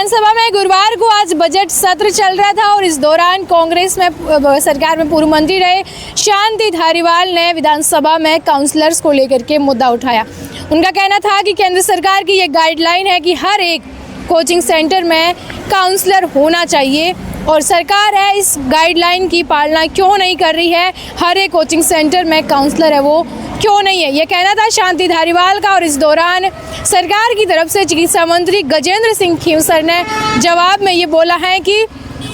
विधानसभा में गुरुवार को आज बजट सत्र चल रहा था और इस दौरान कांग्रेस में सरकार में पूर्व मंत्री रहे शांति धारीवाल ने विधानसभा में काउंसलर्स को लेकर के मुद्दा उठाया। उनका कहना था कि केंद्र सरकार की ये गाइडलाइन है कि हर एक कोचिंग सेंटर में काउंसलर होना चाहिए और सरकार है इस गाइडलाइन की पालना क्यों नहीं कर रही है, हर एक कोचिंग सेंटर में काउंसलर है वो क्यों नहीं है, ये कहना था शांति धारीवाल का। और इस दौरान सरकार की तरफ से चिकित्सा मंत्री गजेंद्र सिंह खींवसर ने जवाब में ये बोला है कि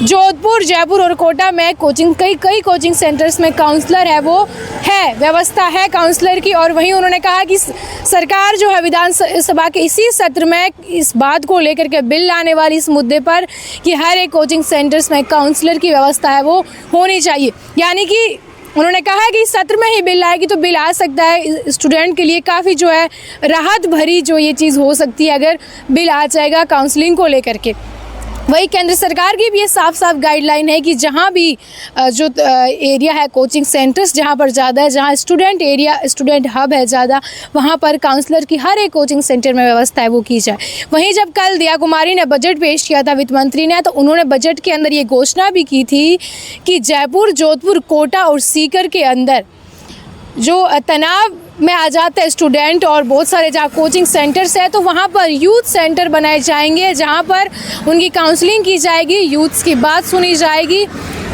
जोधपुर, जयपुर और कोटा में कई कोचिंग सेंटर्स में काउंसलर है वो है, व्यवस्था है काउंसलर की। और वहीं उन्होंने कहा कि सरकार जो है विधानसभा के इसी सत्र में इस बात को लेकर के बिल लाने वाली इस मुद्दे पर कि हर एक कोचिंग सेंटर्स में काउंसलर की व्यवस्था है वो होनी चाहिए। यानी कि उन्होंने कहा है कि इस सत्र में ही बिल आएगी तो बिल आ सकता है स्टूडेंट के लिए काफ़ी जो है राहत भरी जो ये चीज़ हो सकती है अगर बिल आ जाएगा काउंसलिंग को लेकर के। वही केंद्र सरकार की भी ये साफ साफ गाइडलाइन है कि जहाँ भी जो एरिया है कोचिंग सेंटर्स जहाँ पर ज़्यादा है, जहाँ स्टूडेंट हब है ज़्यादा, वहाँ पर काउंसलर की हर एक कोचिंग सेंटर में व्यवस्था है वो की जाए। वहीं जब कल दिया कुमारी ने बजट पेश किया था वित्त मंत्री ने, तो उन्होंने बजट के अंदर ये घोषणा भी की थी कि जयपुर, जोधपुर, कोटा और सीकर के अंदर जो तनाव में आ जाते हैं स्टूडेंट और बहुत सारे जहाँ कोचिंग सेंटर्स है तो वहाँ पर यूथ सेंटर बनाए जाएंगे जहाँ पर उनकी काउंसलिंग की जाएगी, यूथ्स की बात सुनी जाएगी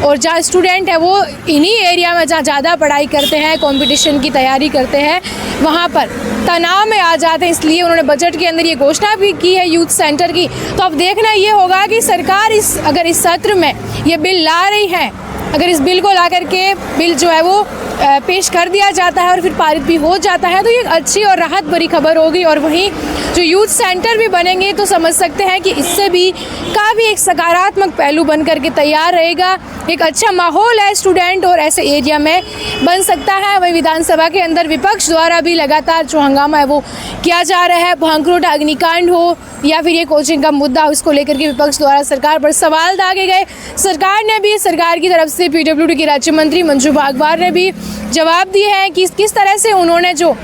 और जहाँ स्टूडेंट है वो इन्हीं एरिया में जहाँ ज़्यादा पढ़ाई करते हैं, कंपटीशन की तैयारी करते हैं, वहाँ पर तनाव में आ जाते हैं। इसलिए उन्होंने बजट के अंदर ये घोषणा भी की है यूथ सेंटर की। तो अब देखना ये होगा कि सरकार अगर इस सत्र में ये बिल ला रही है, अगर इस बिल को ला करके बिल जो है वो पेश कर दिया जाता है और फिर पारित भी हो जाता है तो ये अच्छी और राहत भरी खबर होगी। और वहीं जो यूथ सेंटर भी बनेंगे तो समझ सकते हैं कि इससे भी काफ़ी एक सकारात्मक पहलू बन करके तैयार रहेगा, एक अच्छा माहौल है स्टूडेंट और ऐसे एरिया में बन सकता है। वहीं विधानसभा के अंदर विपक्ष द्वारा भी लगातार जो हंगामा है वो किया जा रहा है, भांकरोट अग्निकांड हो या फिर ये कोचिंग का मुद्दा हो, इसको लेकर के विपक्ष द्वारा सरकार पर सवाल दागे गए। सरकार ने भी, सरकार की तरफ से पीडब्ल्यूडी की राज्य मंत्री मंजू भागवार ने भी जवाब दिए हैं कि किस तरह से उन्होंने जो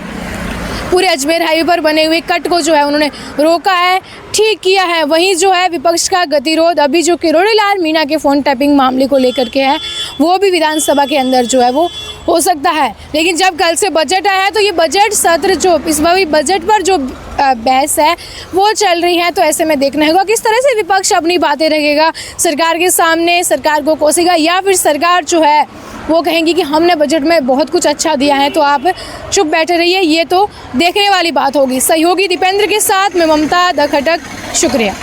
पूरे अजमेर हाईवे पर बने हुए कट को जो है उन्होंने रोका है, ठीक किया है। वहीं जो है विपक्ष का गतिरोध अभी जो किरोड़ी लाल मीणा के फ़ोन टैपिंग मामले को लेकर के है वो भी विधानसभा के अंदर जो है वो हो सकता है। लेकिन जब कल से बजट आया है तो ये बजट सत्र जो इस बार बजट पर जो बहस है वो चल रही है, तो ऐसे में देखना होगा किस तरह से विपक्ष अपनी बातें रखेगा सरकार के सामने, सरकार को कोसेगा या फिर सरकार जो है वो कहेंगी कि हमने बजट में बहुत कुछ अच्छा दिया है तो आप चुप बैठे रहिए। ये तो देखने वाली बात होगी। सहयोगी दीपेंद्र के साथ मैं ममता द खटक, शुक्रिया।